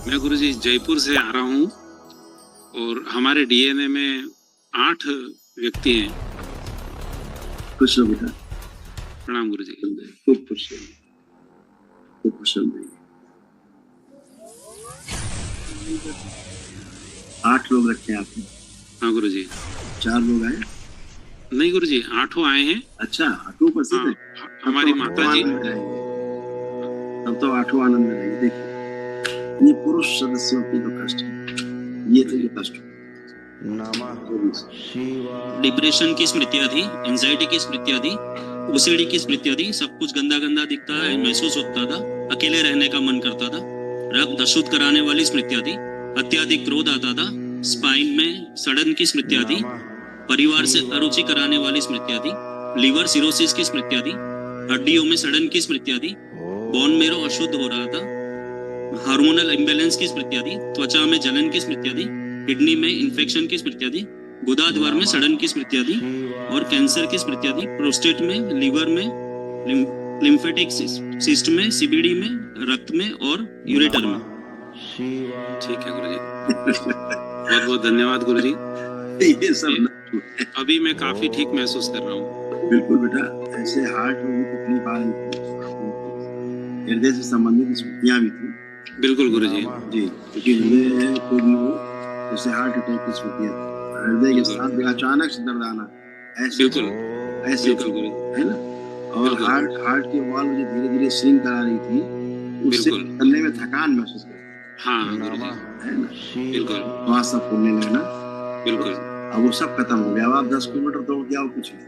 मैं गुरुजी जयपुर से आ रहा हूँ और हमारे डीएनए में 8 व्यक्ति हैं। खुश रहो बेटा। प्रणाम गुरुजी। खूब खुश रहो, खूब खुश रहो। 8 लोग रखे हैं आपने? हाँ गुरुजी। 4 लोग आए? नहीं गुरुजी, 8 आए हैं। अच्छा, 8 प्रसिद्ध है। हमारी माता जी। तब तो 8 आनंद में रहेंगे। देखिए, ये पुरुष सदस्यों की जो कष्ट है, ये थे जो कष्ट। डिप्रेशन की स्मृतियां थी, एंजाइटी की स्मृतियां थी, ओसीडी की स्मृतियां थी। सब कुछ गंदा गंदा दिखता है, महसूस होता था, अकेले रहने का मन करता था। रक्त अशुद्ध कराने वाली स्मृतियां थी, अत्यधिक क्रोध आता था, स्पाइन में सड़न की स्मृतियां थी, परिवार से अरुचि कराने वाली स्मृतियां थी, लीवर सिरोसिस की स्मृतियां थी, हड्डियों में सड़न की स्मृतियां थी, बोन मेरो अशुद्ध हो रहा था, हार्मोनल इम्बैलेंस की स्मृतियां थी, त्वचा में जलन की स्मृतियां थी, किडनी में इन्फेक्शन की स्मृतियां थी, गुदा द्वार में सड़न की स्मृतियां थी और कैंसर की स्मृतियां थी, प्रोस्टेट में, लीवर में, लिम्फेटिक सिस्ट में, सीबीडी में, रक्त में और यूरेटर में। ठीक है गुरुजी। बहुत बहुत धन्यवाद गुरुजी। ये सब अभी मैं काफी ठीक महसूस कर रहा हूँ। बिल्कुल बेटा, ऐसे हार्ट में भी तकलीफ आ रही थी, हृदय से संबंधित स्मृतियां भी थी। बिल्कुल गुरुजी जी, क्योंकि हृदय को भी वो जैसे हार्ट अटैक की स्मृतियां, हृदय के स्थान पे अचानक से दर्द आना, ऐसे बिल्कुल है ना। और हार्ट की वॉल मुझे धीरे धीरे श्रिंक करा रही थी, उससे चलने में थकान महसूस कर। हाँ गुरुजी, है ना, बिल्कुल। श्वास सब फूलने लगना, बिल्कुल। अब वो सब खत्म हो गया। अब आप 10 किलोमीटर दौड़ के आओ, कुछ नहीं।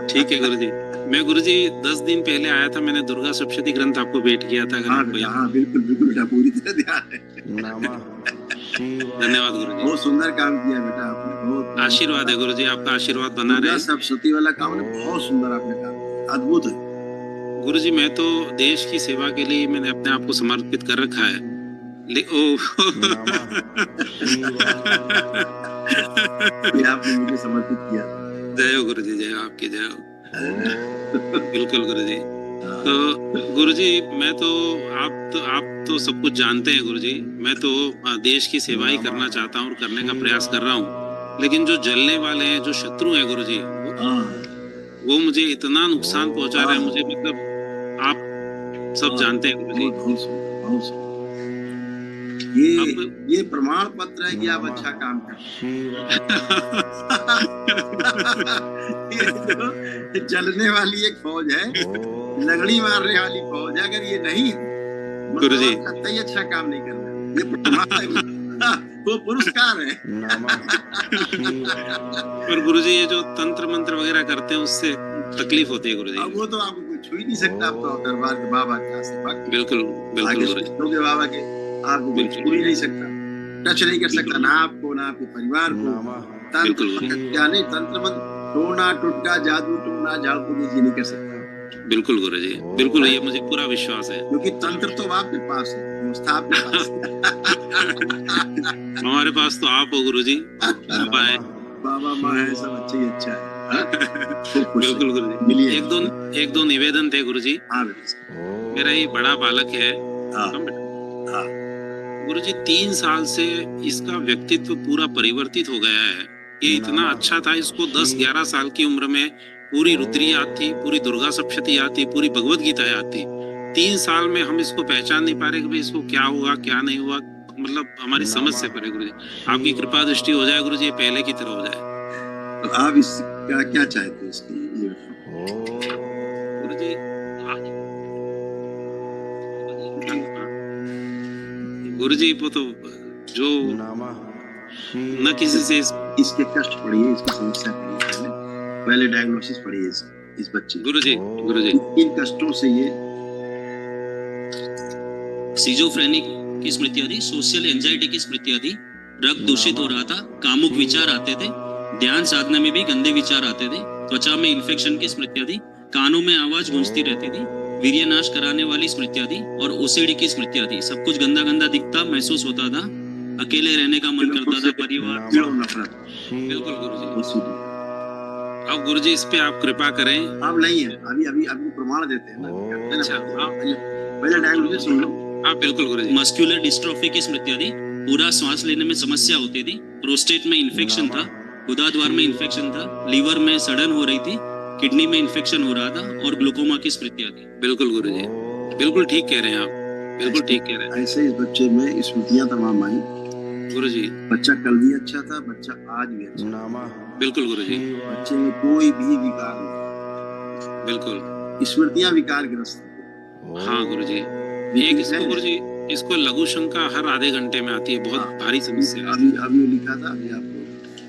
ठीक है गुरुजी। मैं गुरुजी 10 दिन पहले आया था, मैंने दुर्गा सप्तशती ग्रंथ आपको भेंट किया था। हाँ बिल्कुल बेटा, पूरी तरह ध्यान है। धन्यवाद गुरुजी। बहुत सुंदर काम किया बेटा आपने, बहुत आशीर्वाद है गुरुजी, आपका आशीर्वाद बना रहे। सप्तशती वाला काम बहुत सुंदर आपने काम किया, अद्भुत है गुरुजी। मैं तो देश की सेवा के लिए मैंने अपने आप को समर्पित कर रखा है। आपने मुझे समर्पित किया। जय हो गुरुजी, जय हो, आपकी जय हो। बिल्कुल गुरुजी। तो गुरुजी, मैं तो आप तो सब कुछ जानते हैं गुरुजी। मैं तो देश की सेवा ही करना चाहता हूँ और करने का प्रयास कर रहा हूँ, लेकिन जो जलने वाले हैं, जो शत्रु हैं गुरुजी, वो मुझे इतना नुकसान पहुंचा रहे हैं। मुझे मतलब आप सब जानते हैं गुरुजी। ये प्रमाण पत्र है कि आप अच्छा काम कर रहे हैं। जलने वाली एक फौज है, लगड़ी मारने वाली फौज है। अगर ये नहीं गुरुजी, कतई अच्छा काम नहीं कर रहा, ये प्रमाण है, वो पुरस्कार है। पर गुरुजी, ये जो तंत्र मंत्र वगैरह करते हैं, उससे तकलीफ होती है गुरुजी। वो तो आपको कोई छू ही नहीं सकता। आप तो दरबार के बाबा के आस-पास, बिल्कुल गुरुजी, बाबा के आपको कोई छू ही नहीं सकता, टच नहीं कर सकता, ना आपको, ना आपके परिवार को। तंत्र मंत्र टोना टुटका जादू टोना झाड़ू जी नहीं कर सकता। बिल्कुल गुरुजी, बिल्कुल, ये मुझे पूरा विश्वास है, क्योंकि तंत्र तो आपके पास है, व्यवस्था आपके पास है। हमारे पास तो आप हो गुरुजी, बाबा है, बाबा माँ है, सब अच्छे ही अच्छा है। बिल्कुल गुरुजी। एक दो निवेदन थे गुरुजी। मेरा ये बड़ा बालक है गुरुजी, 3 साल से इसका व्यक्तित्व पूरा परिवर्तित हो गया है। ये इतना अच्छा था, इसको 10-11 साल की उम्र में पूरी रुद्री याद थी, पूरी दुर्गा सप्तशती याद थी, पूरी भगवत गीता याद थी। 3 साल में हम इसको पहचान नहीं पा रहे कि भाई इसको क्या हुआ क्या नहीं हुआ, मतलब हमारी समझ से परे। गुरुजी, आपकी कृपा दृष्टि हो जाए गुरुजी, पहले की तरह हो जाए। तो आप इसका क्या चाहते हैं इसकी? गुरुजी, वो तो जो न किसी से इसके कष्ट पड़ी है, इसकी समस्या पड़ी है, पहले डायग्नोसिस पड़ी है इस बच्चे। गुरुजी इन कष्टों से ये सिजोफ्रेनिक की स्मृतियां थी, सोशल एंजाइटी की स्मृतियां थी, रक्त दूषित हो रहा था, कामुक विचार आते थे, ध्यान साधना में भी गंदे विचार आते थे, त्वचा में इन्फेक्शन की स्मृतियां थी, कानों में आवाज गूंजती रहती थी, वीर्य नाश कराने वाली स्मृतियां थी और ओसीडी की स्मृतियां थी। सब कुछ गंदा गंदा दिखता, महसूस होता था, अकेले रहने का मन करता था, परिवार। बिल्कुल गुरुजी। अब गुरुजी, इस पे आप कृपा करें। आप नहीं है, अभी प्रमाण देते हैं ना। अच्छा, पहले डायग्नोसिस सुन लो। हाँ बिल्कुल गुरुजी। मस्कुलर डिस्ट्रॉफी की स्मृतियां दी, पूरा सांस लेने में समस्या होती थी, प्रोस्टेट में इन्फेक्शन था, गुदाद्वार में इन्फेक्शन था, लीवर में सड़न हो रही थी, किडनी में इन्फेक्शन हो रहा था और ग्लूकोमा की स्मृतियां थी। बिल्कुल गुरुजी, बिल्कुल ठीक कह रहे हैं आप, बिल्कुल ठीक कह रहे हैं ऐसे इस बच्चे में स्मृतियां तमाम आई। गुरुजी। बच्चा कल भी अच्छा था, बच्चा आज भी अच्छा, बिल्कुल गुरुजी, बच्चे में कोई भी विकार नहीं, बिल्कुल। स्मृतियां विकार ग्रस्त हैं। हाँ गुरुजी, एक इसको गुरुजी, इसको लघु शंका हर आधे घंटे में आती है, बहुत हाँ। भारी समस्या है। अभी वो लिखा था, अभी आपको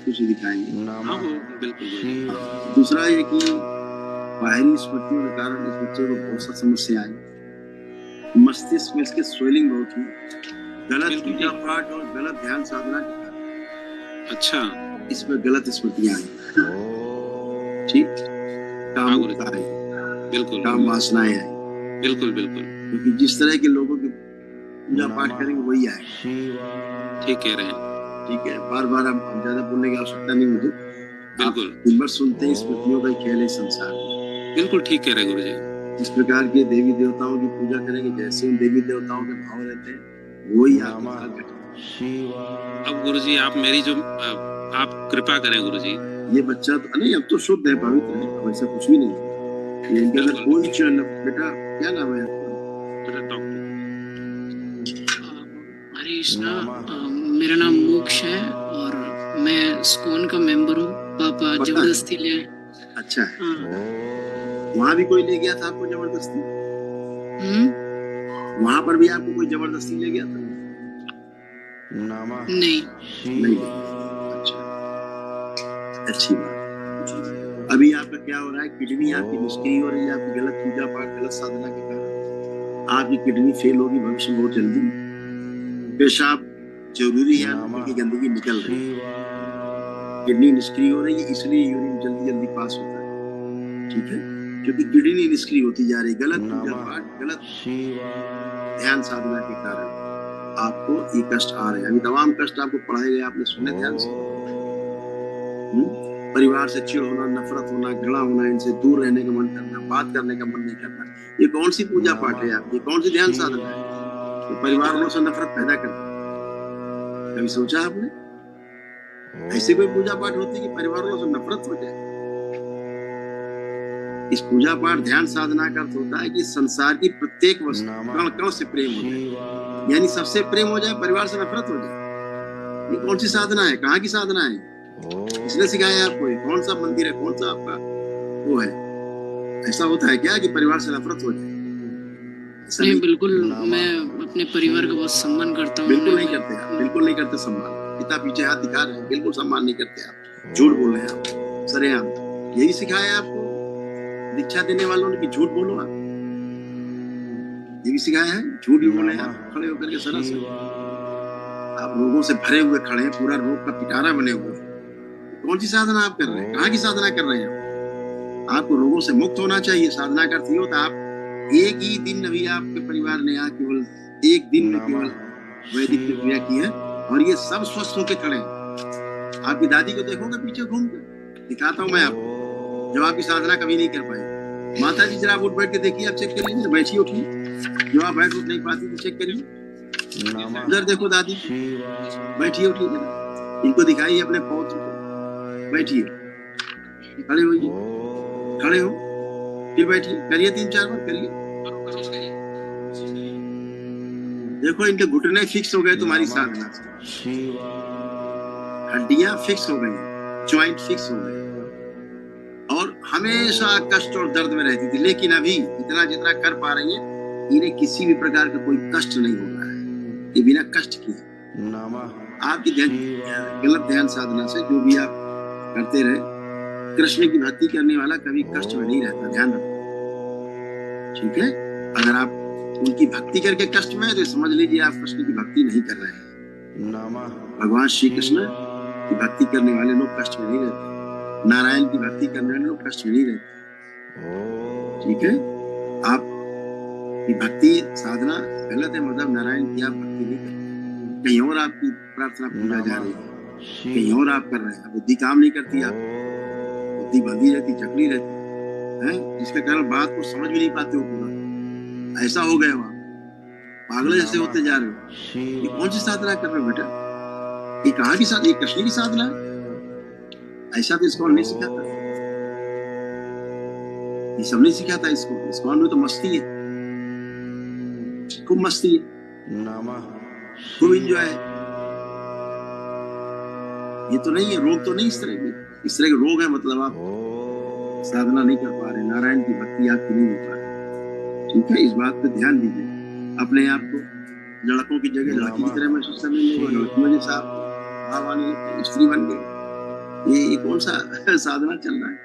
कुछ दिखाएंगे। हाँ वो बिल्कुल गुरुजी। दूसरा ये कि बाहरी स्मृतियों के कारण इस बच्चे को बहुत सा समस्या आई। मस्तिष्क में इसके स्वेलिंग बहुत हुई, गलत बिल्कुल। पूजा पाठ और गलत ध्यान साधना के कारण अच्छा, इसमें गलत स्मृतियां आई। ठीक, हाँ काम गुरुजी। आई, बिल्कुल काम वासनाएं आई, बिल्कुल बिल्कुल क्योंकि जिस तरह के लोगों की पूजा पाठ करेंगे वही आएगा। ठीक कह रहे हैं, ठीक है, बार बार हम ज्यादा बोलने की आवश्यकता नहीं मुझे। बिल्कुल दिन भर सुनते हैं स्मृतियों का खेल है संसार में। बिल्कुल ठीक कह रहे हैं गुरुजी। इस प्रकार के देवी देवताओं की पूजा करेंगे, जैसे उन देवी देवताओं के भाव रहते हैं वही आपके साथ घटेगा। अब गुरुजी आप मेरी जो आप कृपा करें गुरुजी। ये बच्चा तो नहीं, अब तो शुद्ध है, पवित्र है, अब ऐसा कुछ भी नहीं है। ये इनके अंदर कोई चल। बेटा क्या नाम है आपका? डॉक्टर हरीश ना, मेरा नाम मोक्ष है और मैं स्कोन का मेंबर हूँ। पापा पता है। जबरदस्ती ले आए। अच्छा है, हाँ। वहाँ भी कोई ले गया था आपको जबरदस्ती? वहाँ पर भी आपको कोई जबरदस्ती ले गया था? नहीं। नहीं। अच्छा, अच्छी बात। अभी आपका क्या हो रहा है? किडनी आपकी निष्क्रिय हो रही है, आपकी गलत पूजा पाठ, गलत साधना के कारण आपकी किडनी फेल होगी भविष्य में बहुत जल्दी। पेशाब जरूरी है क्योंकि गंदगी निकल रही है, किडनी निष्क्रिय हो रही है, इसलिए यूरिन जल्दी जल्दी पास होता है। ठीक है, क्योंकि किडनी निष्क्रिय होती जा रही है, गलत पूजा पाठ, गलत ध्यान साधना के कारण आपको ये कष्ट आ रहे हैं। अभी तमाम कष्ट आपको पढ़ाए गए, आपने सुने ध्यान से। परिवार से चिढ़ होना, नफरत होना, घृणा होना, इनसे दूर रहने का मन करना, बात करने का मन नहीं करना, ये कौन सी पूजा पाठ है आपकी? कौन सी ध्यान साधना है? तो परिवार वालों से नफरत पैदा करना, कभी सोचा आपने? ऐसी कोई पूजा पाठ होती है कि परिवार वालों से नफरत हो जाए? इस पूजा पाठ ध्यान साधना का अर्थ होता है कि संसार की प्रत्येक वस्तु कण कण से प्रेम हो जाए, यानी सबसे प्रेम हो जाए, परिवार से नफरत हो जाए। ये कौन सी साधना है? कहाँ की साधना है? इसने सिखाया आपको? ये कौन सा मंदिर है? कौन सा आपका वो है? ऐसा होता है क्या कि परिवार से नफरत हो जाए? नहीं, बिल्कुल मैं अपने परिवार का बहुत सम्मान करता हूँ। बिल्कुल नहीं करते आप, बिल्कुल नहीं करते सम्मान। पिता पीछे हाथ दिखा रहे हैं, बिल्कुल सम्मान नहीं करते आप, झूठ बोल रहे हैं आप सरेआम। यही सिखाया आपको दीक्षा देने वालों ने कि झूठ बोलो आप? ये भी सिखाया है? झूठ भी बोले आप खड़े होकर के सरस। आप रोगों से भरे हुए खड़े हैं, पूरा रोग का पिटारा बने हुए हैं। कौन सी साधना आप कर रहे हैं? कहाँ की साधना कर रहे हैं? आपको रोगों से मुक्त होना चाहिए। साधना का अर्थ ये होता है आप एक ही दिन अभी आपके परिवार ने यहाँ केवल एक दिन में केवल वैदिक क्रिया की है और ये सब स्वस्थ होकर खड़े हैं। आपकी दादी को देखोगे पीछे घूम कर, दिखाता हूँ मैं आपको, जब आपकी साधना कभी नहीं कर पाई। माता जी जरा आप उठ बैठ के देखिए, आप चेक करिए, बैठी उठी, जो आप बैठ उठ नहीं पाती तो चेक करिए। उधर देखो दादी बैठी उठी, जरा इनको दिखाइए अपने पौत्र को, बैठिए, खड़े होइए, खड़े हो, फिर बैठिए, करिए 3-4 बार करिए। देखो इनके घुटने फिक्स हो गए तुम्हारी साधना से, हड्डियां फिक्स हो गई, ज्वाइंट फिक्स हो गए और हमेशा कष्ट और दर्द में रहती थी। लेकिन अभी इतना जितना कर पा रही है, इन्हें किसी भी प्रकार का कोई कष्ट नहीं हो रहा है, ये बिना कष्ट किए। आपकी गलत ध्यान साधना से जो भी आप करते रहे, कृष्ण की भक्ति करने वाला कभी कष्ट में नहीं रहता, ध्यान रखो। ठीक है, अगर आप उनकी भक्ति करके कष्ट में है तो समझ लीजिए आप कृष्ण की भक्ति नहीं कर रहे हैं। भगवान श्री कृष्ण की भक्ति करने वाले लोग कष्ट में नहीं रहते, नारायण की भक्ति करने वाले लोग कष्ट में नहीं रहते। ठीक है, आप की भक्ति साधना गलत है, मतलब नारायण की आप भक्ति नहीं करते, कहीं और आपकी प्रार्थना पूजा जा रही है, कहीं और आप कर रहे हैं, बुद्धि काम नहीं करती, आप बुद्धि बंधी रहती, जकड़ी रहती है, जिसके कारण बात को समझ भी नहीं पाते हो पूरा। ऐसा हो गया वहां पागल जैसे होते जा रहे हो। ये कौन सी साधना कर रहे हो बेटा? ये कहाँ की साधना? ये कृष्ण की साधना है? ऐसा तो इस्कॉन नहीं सिखाता, ये सब नहीं सिखाता इसको। इस्कॉन में तो मस्ती है, खूब मस्ती है, खूब एंजॉय है। ये तो नहीं है, रोग तो नहीं इस तरह के। इस तरह के रोग है मतलब आप साधना नहीं कर पा रहे, नारायण की भक्ति आपकी नहीं हो पा रही। ठीक है, इस बात पे ध्यान दीजिए। अपने आप को लड़कों की जगह लड़की की तरह महसूस करने लगे, लड़कियों जैसा आप भाव आने लगते, स्त्री बन गए। ये कौन सा साधना चल रहा है?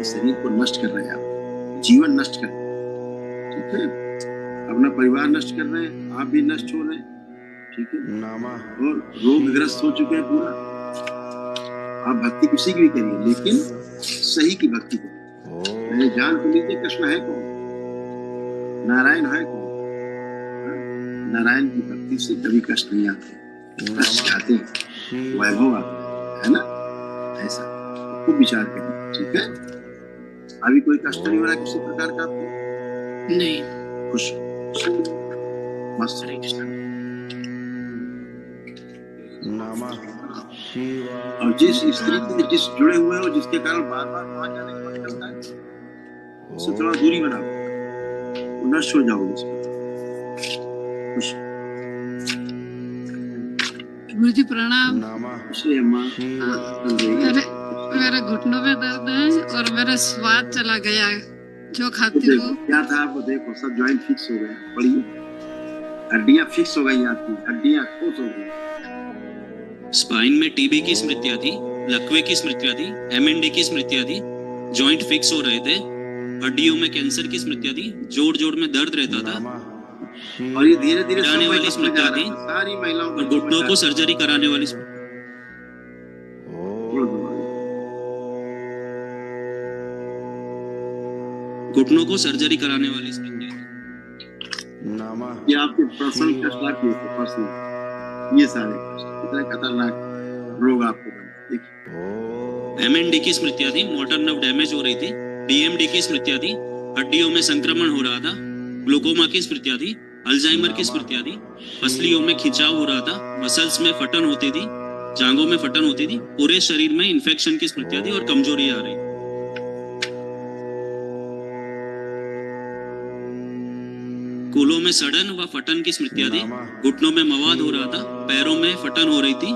इस शरीर को नष्ट कर रहे हैं आप, जीवन नष्ट कर रहे हैं। ठीक है, अपना परिवार नष्ट कर रहे हैं, आप भी नष्ट हो रहे हैं। ठीक है, और रोगग्रस्त हो चुके हैं पूरा। आप भक्ति किसी की भी करिए, लेकिन सही की भक्ति करिए। मैंने जान तो लीजिए कृष्ण है कौन, नारायण है कौन। नारायण की भक्ति से कभी कष्ट नहीं आते, कष्ट आते हैं, वैभव आता है ना। ऐसा खूब विचार करिए। ठीक है, अभी कोई कष्ट नहीं हो रहा किसी प्रकार का आपको? नहीं। खुश मस्त रहिए। और जिस स्त्री से जिस जुड़े हुए हो, जिसके कारण बार बार वहां जाने का मन करता है, उससे थोड़ा दूरी बनाओ, नष्ट हो जाओगे इसमें। खुश गुरुजी प्रणाम। खुशी अम्मा। मेरे घुटनों में दर्द है और मेरा स्वाद चला गया है जो खाती हूँ। क्या था आपको? देखो सब जॉइंट फिक्स हो गए, पढ़िए, हड्डियां फिक्स हो गई, आपकी हड्डियां ठोस हो गई। स्पाइन में टीबी की स्मृतियां थी, लकवे की स्मृतियां थी, एमएनडी की स्मृतियां थी, जॉइंट फिक्स हो रहे थे, हड्डियों में कैंसर की स्मृतियां थी, जोड़ जोड़ में दर्द रहता था, और ये धीरे धीरे गिराने वाली स्मृतियां थी, सारी महिलाओं और घुटनों को सर्जरी कराने वाली घुटनों को सर्जरी कराने वाली स्मृतियां थी। ये आपके पर्सनल कष्ट आपके पर्सनल, ये सारे कष्ट इतने खतरनाक रोग आपको बने। देखिए, एमएनडी की स्मृतियां थी, मोटर नर्व डैमेज हो रही थी, डीएमडी की स्मृतियां थी, हड्डियों में संक्रमण हो रहा था, ग्लूकोमा की स्मृतियां थी, अल्जाइमर की स्मृतियां थी, पसलियों में खिंचाव हो रहा था, मसल्स में फटन होती थी, जांघों में फटन होती थी, पूरे शरीर में इन्फेक्शन की स्मृतियां थी और कमजोरी आ रही। कूलों में सड़न व फटन की स्मृतियां थी, घुटनों में मवाद हो रहा था, पैरों में फटन हो रही थी,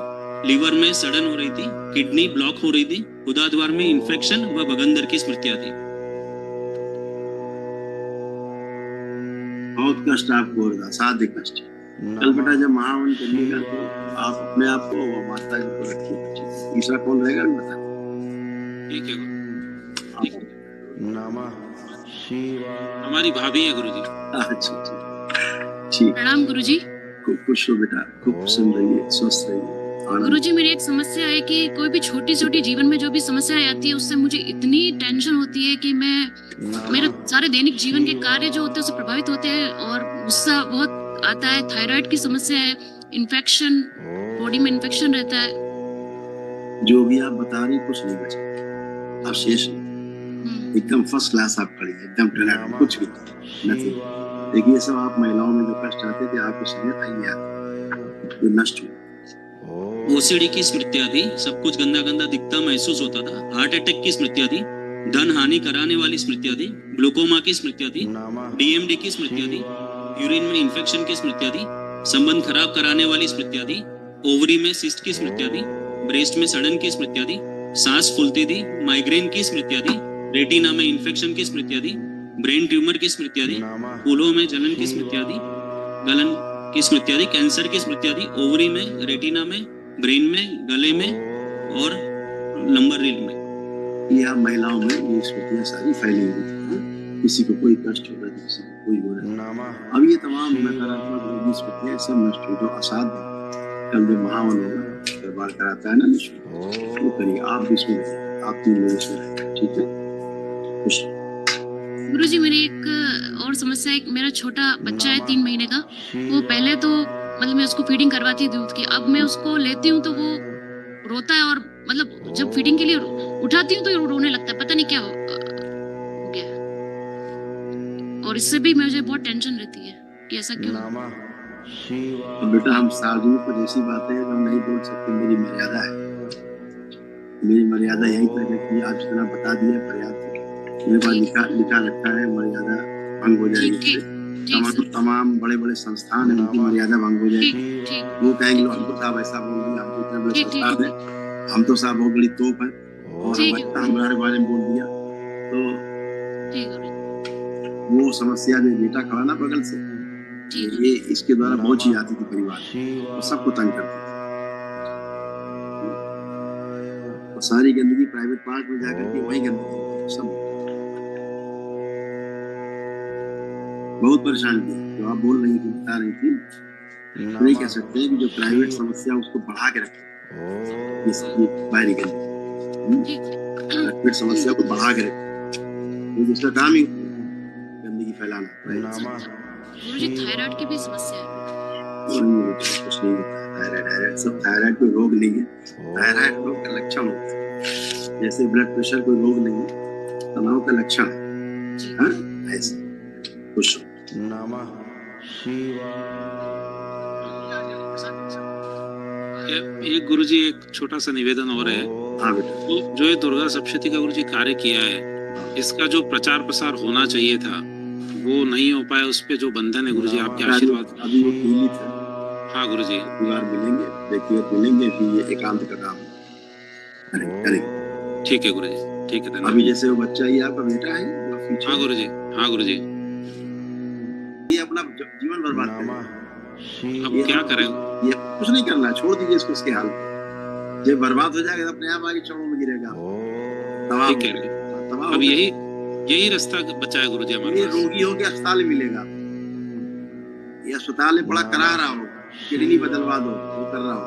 लीवर में सड़न हो रही थी, किडनी ब्लॉक हो रही थी, गुदाद्वार में इन्फेक्शन व बगंदर की स्मृतियां थी। बहुत कष्ट आपको हो रहा, साध्य कष्ट। कल बेटा जब महावन करिएगा तो आप अपने आप को वो माता जी को रखिए, तीसरा कौन रहेगा भी बता। ठीक है, हमारी भाभी है गुरुजी। अच्छा, ठीक। प्रणाम गुरुजी। खूब खुश हो बेटा, खूब सुन रहिए, स्वस्थ रहिए। गुरुजी मेरी एक समस्या है कि कोई भी छोटी छोटी जीवन में जो भी समस्याएं आती है उससे मुझे इतनी टेंशन होती है कि मैं मेरे सारे दैनिक जीवन के कार्य जो होते हैं उससे प्रभावित होते हैं और गुस्सा बहुत आता है। थायराइड की समस्या है, इन्फेक्शन, बॉडी में इन्फेक्शन रहता है। जो भी आप बता रही कुछ नहीं बचा, आप शेष एकदम फर्स्ट क्लास आप पढ़ी, एकदम टैलेंट, कुछ भी नहीं। देखिए सब आप महिलाओं में जो कष्ट आते थे आपको समझ आई आते, ये नष्ट हुआ। ओसीडी की स्मृतियां थी, सब कुछ गंदा गंदा दिखता महसूस होता था, हार्ट अटैक की स्मृतियां थी, धन हानि कराने वाली स्मृतियां थी, ग्लूकोमा की स्मृतियां थी, डीएमडी की स्मृतियां थी, यूरिन में इन्फेक्शन की स्मृतियां थी, संबंध खराब कराने वाली स्मृतियां थी, ओवरी में सिस्ट की स्मृतियां थी, ब्रेस्ट में सड़न की स्मृतियां थी, सांस फूलती थी, माइग्रेन की स्मृतियां थी, रेटिना में इन्फेक्शन की स्मृतियां थी, ब्रेन ट्यूमर की स्मृतियां थी, फूलों में जलन की स्मृतियां थी, गलन की स्मृतियां थी, कैंसर की स्मृतियां थी, ओवरी में, रेटिना में, ब्रेन में, गले में और लंबर रील में। ये आप महिलाओं में ये स्मृतियां सारी फैली हुई थी। किसी को कोई कष्ट हो रहा है, किसी को कोई हो रहा है। अब ये तमाम नकारात्मक रोगी स्मृतियां सब नष्ट हो, जो असाध्य। कल जो महावन होगा, दरबार कराता है ना विष्णु, वो करिए आप भी इसमें, आप 3 लोग इसमें, ठीक है। खुश गुरुजी मेरी एक और समस्या है, मेरा छोटा बच्चा है 3 महीने का। वो पहले तो मतलब मैं उसको फीडिंग करवाती थी दूध की, अब मैं उसको लेती हूँ तो वो रोता है और मतलब जब फीडिंग के लिए उठाती हूँ तो रोने लगता है, पता नहीं क्या हो गया। और इससे भी मुझे बहुत टेंशन रहती है कि ऐसा क्यों। तो बेटा हम सार्वजनिक पर ऐसी बातें हम नहीं बोल सकते, मेरी मर्यादा है, मेरी मर्यादा यही तक है कि आप जितना बता दिया पर्याप्त है। मेरे पास लिखा रखा है, मर्यादा भंग हो जाएगी। तमाम बड़े बड़े संस्थान है, उनकी मर्यादा भंग हो जाएगी। वो कहेंगे लो हमको साहब ऐसा बोल दिया, हमको इतने बड़े संस्थान है, हम तो साहब बहुत बड़ी तोप है और हमारे बारे में बोल दिया। तो वो समस्या जो बेटा खड़ा ना बगल से, ये इसके द्वारा बहुत चीज आती थी परिवार और सबको तंग करती थी। और सारी गंदगी प्राइवेट पार्ट में जाकर के वही गंदगी सब बहुत परेशान किया। जो आप बोल रही थी, बता रही थी, नहीं कह सकते कि जो प्राइवेट समस्या उसको बढ़ा के रखे, बाहरी गंदगी प्राइवेट समस्या को बढ़ा के रखे, तो उसका काम ही गंदगी फैलाना। गुरुजी थायराइड की भी समस्या है। कुछ नहीं होता थायराइड, सब थायराइड कोई रोग नहीं है। थायराइड रोग का लक्षण होता है, जैसे ब्लड प्रेशर कोई रोग नहीं है, तनाव का लक्षण है। ऐसे खुश एक गुरुजी एक छोटा सा निवेदन और है। हाँ बेटा, तो जो ये दुर्गा सप्तशती का गुरुजी कार्य किया है, इसका जो प्रचार प्रसार होना चाहिए था वो नहीं हो पाया, उस पे जो बंधन है गुरुजी आपके आशीर्वाद। अभी वो पीड़ित है। हाँ गुरुजी, परिवार मिलेंगे, व्यक्तिगत मिलेंगे, फिर ये एकांत का काम करेंगे। ठीक है गुरुजी, ठीक है धन्यवाद। अभी जैसे वो बच्चा ही आपका बेटा है, हाँ गुरुजी, हाँ गुरुजी, ये अपना जीवन बर्बाद करेगा। अब क्या करें? ये कुछ नहीं करना, छोड़ दीजिए इसको उसके हाल पे। जब बर्बाद हो जाएगा तो अपने आप आगे चरणों में गिरेगा। ठीक है, अब यही रास्ता बचा है गुरुजी हमारे पास। रोगी हो के अस्पताल में मिलेगा, ये अस्पताल में बड़ा करा रहा हो, किडनी बदलवा दो, वो कर रहा हो,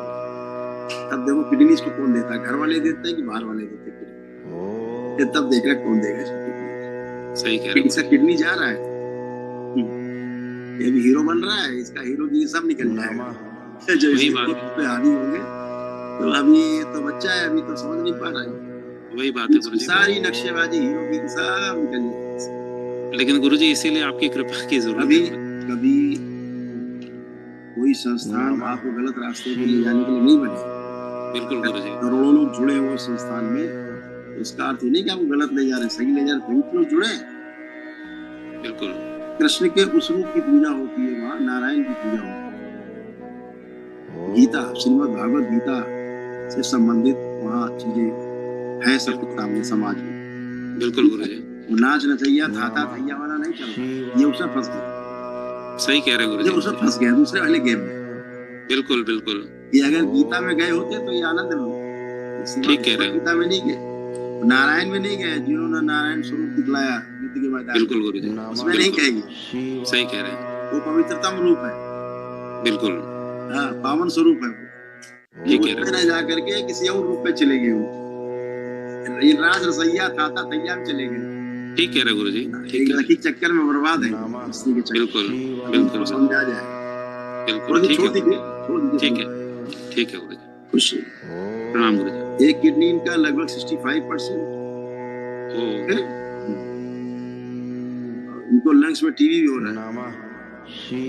तब देखो किडनी इसको कौन देता है, घर वाले देते हैं कि बाहर वाले देते हैं किडनी, तब देख रहे कौन देगा इसको किडनी। सही कह रहे हो। इसका किडनी जा रहा है, ये भी हीरो बन रहा है, इसका हीरो की सब निकल जाएगा। जो वही इस बात पे हावी होंगे, तो अभी तो बच्चा है, अभी तो समझ नहीं पा रहा है। वही बात है गुरुजी, सारी नक्शेबाजी हीरो की सब निकल जाएगी। लेकिन गुरुजी इसीलिए आपकी कृपा की जरूरत कभी है। कभी कोई संस्थान आपको गलत रास्ते पे ले जाने के लिए नहीं बने। बिल्कुल गुरुजी, करोड़ों लोग जुड़े हुए संस्थान में, तो इसका अर्थ ये नहीं कि आपको गलत ले जा रहे, सही ले जा रहे, बहुत लोग जुड़े। बिल्कुल कृष्ण के उस रूप की पूजा होती है, वहाँ नारायण की पूजा होती है। गीता, श्रीमद् भागवत गीता से संबंधित वहाँ चीजें है सब कुछ सामने समाज में। बिल्कुल गुरुजी, वो नाच नचैया थाता थैया वाला नहीं चल रहा, ये उसमें फंस गया, सही कह रहे ये गुरुजी, उसमें फंस गया दूसरे वाले गेम में। बिल्कुल बिल्कुल, ये अगर गीता में गए होते तो ये आनंद मिलता। ठीक कह रहे हो। गीता में नहीं गए, नारायण में नहीं गए, जिन्होंने नारायण स्वरूप दिखलाया युद्ध के मैदान, बिल्कुल गुरुजी, उसमें नहीं कहेंगे, सही कह रहे हैं, वो पवित्रतम रूप है। बिल्कुल हाँ, पावन स्वरूप है वो। ये कह रहे उसमें न जा करके किसी और रूप में चले गए वो, ये राज रसैया थाता थैया में चले गए। ठीक कह रहे गुरुजी, एक ठीक है, लकी चक्कर में बर्बाद है इसी के चक्कर। बिल्कुल बिल्कुल समझा जाए, बिल्कुल, ठीक छोड़ है, दीजिए, छोड़ दीजिए। ठीक है, ठीक है गुरुजी, खुश प्रणाम गुरुजी। एक किडनी इनका लगभग 65%, ओ इनको लंग्स में टीवी भी हो रहा है,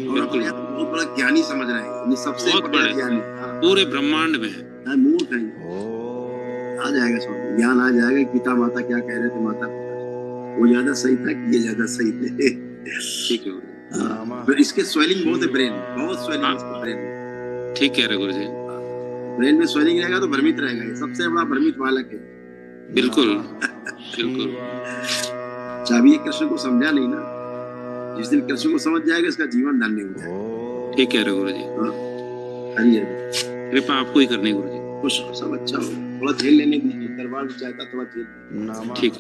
और अपने आप को बहुत बड़ा ज्ञानी समझ रहे हैं, ये सबसे बहुत बड़ा बड़े। ज्ञानी। पूरे ब्रह्मांड में हाँ, मूर्ख है, आ जाएगा समझ, ज्ञान आ जाएगा। पिता माता क्या कह रहे थे, माता पिता वो ज्यादा सही था कि ये ज्यादा सही थे। ठीक है गुरुजी, हाँ, फिर इसके स्वेलिंग बहुत है, ब्रेन में बहुत स्वेलिंग है इसके ब्रेन में। ठीक कह रहे गुरुजी, ब्रेन में स्वेलिंग रहेगा तो भ्रमित रहेगा, ये सबसे बड़ा भ्रमित बालक है। बिल्कुल बिल्कुल, चाबी ये कृष्ण को समझा नहीं ना, जिस दिन कृष्ण को समझ जाएगा इसका जीवन धन्य हो जाएगा। ठीक कह रहे गुरुजी, हरि हरि, कृपा आपको ही करनी गुरुजी, खुश सब अच्छा हो, थोड़ा झेल लेने दीजिए, दरबार में चाहता थोड़ा झेल। ठीक है।